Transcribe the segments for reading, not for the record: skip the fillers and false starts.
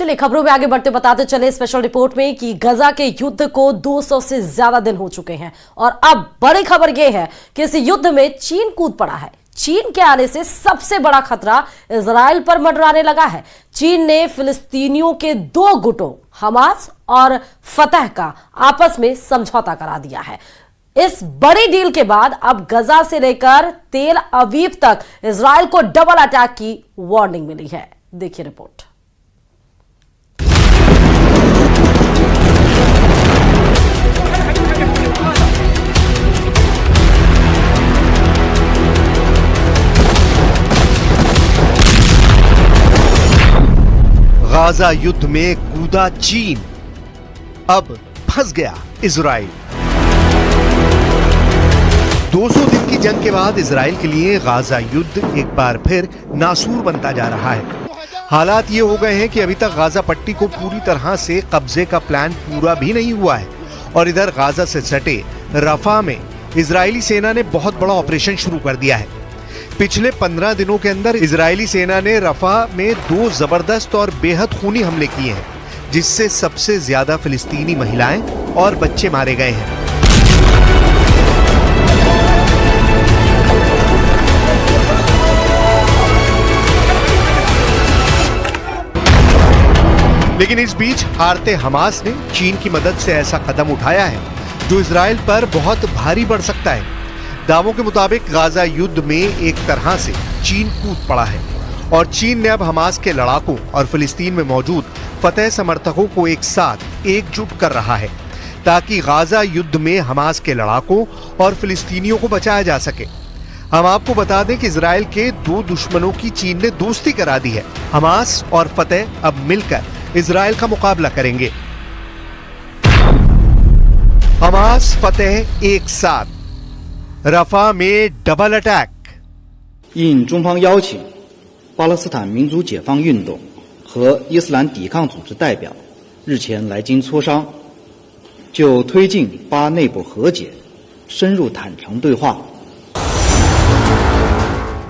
चलिए खबरों में आगे बढ़ते बताते चले स्पेशल रिपोर्ट में कि गजा के युद्ध को 200 से ज्यादा दिन हो चुके हैं और अब बड़ी खबर यह है कि इस युद्ध में चीन कूद पड़ा है। चीन के आने से सबसे बड़ा खतरा इजराइल पर मंडराने लगा है। चीन ने फिलिस्तीनियों के दो गुटों हमास और फतह का आपस में समझौता करा दिया है। इस बड़ी डील के बाद अब गजा से लेकर तेल अवीव तक इजराइल को डबल अटैक की वार्निंग मिली है। देखिए रिपोर्ट। गाजा युद्ध में कूदा चीन, अब फंस गया इजराइल। 200 दिन की जंग के बाद इजराइल के लिए गाजा युद्ध एक बार फिर नासूर बनता जा रहा है। हालात ये हो गए हैं कि अभी तक गाजा पट्टी को पूरी तरह से कब्जे का प्लान पूरा भी नहीं हुआ है और इधर गाजा से सटे रफा में इजरायली सेना ने बहुत बड़ा ऑपरेशन शुरू कर दिया है। पिछले 15 दिनों के अंदर इजरायली सेना ने रफा में 2 जबरदस्त और बेहद खूनी हमले किए हैं, जिससे सबसे ज्यादा फिलिस्तीनी महिलाएं और बच्चे मारे गए हैं। लेकिन इस बीच हारते हमास ने चीन की मदद से ऐसा कदम उठाया है जो इजराइल पर बहुत भारी पड़ सकता है। दावों के मुताबिक गाजा युद्ध में एक तरह से चीन कूद पड़ा है और चीन ने अब हमास के लड़ाकों और फिलिस्तीन में मौजूद फतह समर्थकों को एक साथ एकजुट कर रहा है ताकि गाजा युद्ध में हमास के लड़ाकों और फिलिस्तीनियों को बचाया जा सके। हम आपको बता दें कि इजराइल के 2 दुश्मनों की चीन ने दोस्ती करा दी है। हमास और फतह अब मिलकर इजराइल का मुकाबला करेंगे। हमास फतह एक साथ रफा में डबल अटैक। 应中方邀请，巴勒斯坦民族解放运动和伊斯兰抵抗组织代表日前来京磋商，就推进巴内部和解、深入坦诚对话。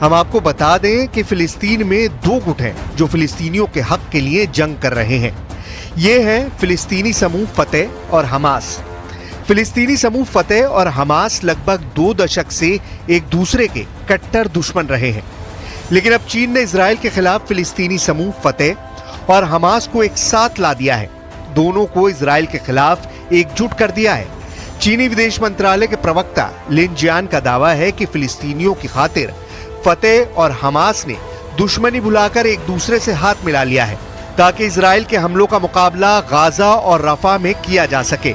हम आपको बता दें कि फिलिस्तीन में 2 गुट हैं जो फिलिस्तीनियों के हक के लिए जंग कर रहे हैं। ये हैं फिलिस्तीनी समूह फतह और हमास। फिलिस्तीनी समूह फतह और हमास लगभग 2 दशक से एक दूसरे के कट्टर दुश्मन रहे हैं, लेकिन अब चीन ने इजराइल के खिलाफ फिलिस्तीनी समूह फतह और हमास को एक साथ ला दिया है। दोनों को इजराइल के खिलाफ एकजुट कर दिया है। चीनी विदेश मंत्रालय के प्रवक्ता लिन जियान का दावा है कि फिलिस्तीनियों की खातिर फतह और हमास ने दुश्मनी भुलाकर एक दूसरे से हाथ मिला लिया है ताकि इजराइल के हमलों का मुकाबला गाजा और रफा में किया जा सके।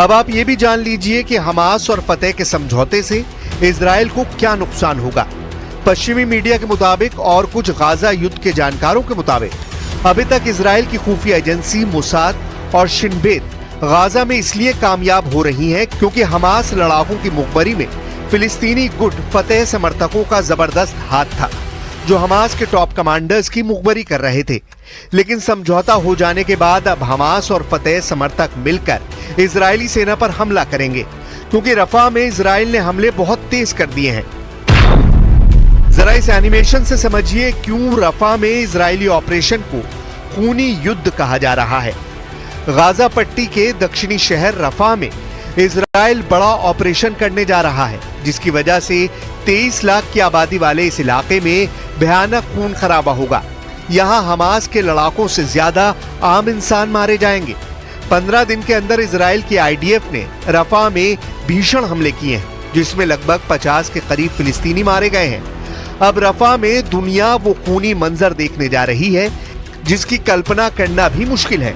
अब आप ये भी जान लीजिए कि हमास और फतह के समझौते से इजराइल को क्या नुकसान होगा। पश्चिमी मीडिया के मुताबिक और कुछ गाजा युद्ध के जानकारों के मुताबिक अभी तक इजराइल की खुफिया एजेंसी मोसाद और शिन बेत गाजा में इसलिए कामयाब हो रही हैं क्योंकि हमास लड़ाकों की मुखबरी में फिलिस्तीनी गुट फतह समर्थकों का जबरदस्त हाथ था जो हमास के टॉप कमांडर्स की मुखबरी कर रहे थे। लेकिन समझौता हो जाने के बाद अब हमास और फतह समर्थक मिलकर इजरायली सेना पर हमला करेंगे क्योंकि रफा में इजराइल ने हमले बहुत तेज कर दिए हैं। जरा इस एनिमेशन से समझिए क्यों रफा में इजरायली ऑपरेशन को खूनी युद्ध कहा जा रहा है। गाजा पट्टी के दक्षिणी शहर रफा में इजराइल बड़ा ऑपरेशन करने जा रहा है जिसकी वजह से 23 लाख की आबादी वाले इस इलाके में भयानक खून खराबा होगा। यहाँ हमास के लड़ाकों से ज्यादा आम इंसान मारे जाएंगे। 15 दिन के अंदर इजराइल की आईडीएफ ने रफा में भीषण हमले किए हैं जिसमें लगभग 50 के करीब फिलिस्तीनी मारे गए हैं। अब रफा में दुनिया वो खूनी मंजर देखने जा रही है जिसकी कल्पना करना भी मुश्किल है।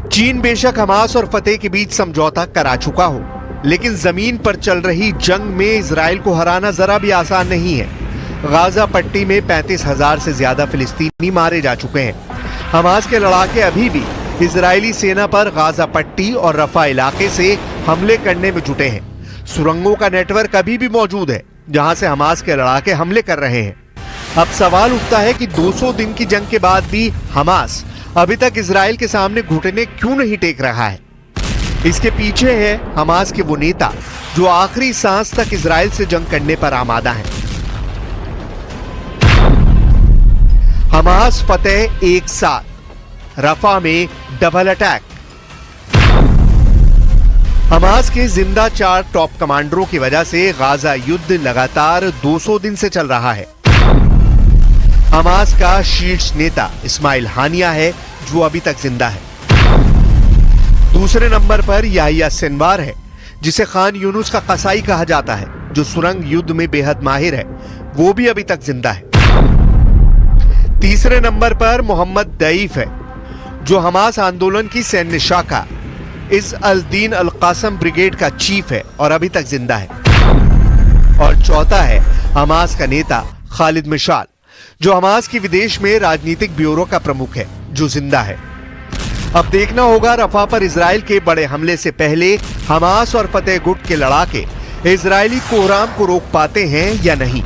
चीन बेशक हमास और फतह के बीच समझौता करा चुका हो, लेकिन जमीन पर चल रही जंग में इजराइल को हराना जरा भी आसान नहीं है। गाजा पट्टी में 35,000 से ज्यादा फिलिस्तीनी मारे जा चुके हैं। हमास के लड़ाके अभी भी इजरायली सेना पर गाजा पट्टी और रफा इलाके से हमले करने में जुटे हैं। सुरंगों का नेटवर्क अभी भी मौजूद है जहां से हमास के लड़ाके हमले कर रहे हैं। अब सवाल उठता है कि 200 दिन की जंग के बाद भी हमास अभी तक इजराइल के सामने घुटने क्यों नहीं टेक रहा है। इसके पीछे है हमास के वो नेता जो आखिरी सांस तक इजराइल से जंग करने पर आमादा है। हमास फतेह एक साथ, रफा में डबल अटैक। हमास के जिंदा 4 टॉप कमांडरों की वजह से गाजा युद्ध लगातार 200 दिन से चल रहा है। हमास का शीर्ष नेता इस्माइल हानिया है जो अभी तक जिंदा है। दूसरे नंबर पर याहिया सिनवार है जिसे खान यूनुस का कसाई कहा जाता है, जो सुरंग युद्ध में बेहद माहिर है, वो भी अभी तक जिंदा है। तीसरे नंबर पर मोहम्मद दईफ है जो हमास आंदोलन की सैन्य शाखा इस अल दीन अल कासम ब्रिगेड का चीफ है और अभी तक जिंदा है। और चौथा है हमास का नेता खालिद मिशाल जो हमास की विदेश में राजनीतिक ब्यूरो का प्रमुख है, जो जिंदा है। अब देखना होगा रफा पर इजराइल के बड़े हमले से पहले हमास और फतेह गुट के लड़ाके इजरायली कोहराम को रोक पाते हैं या नहीं।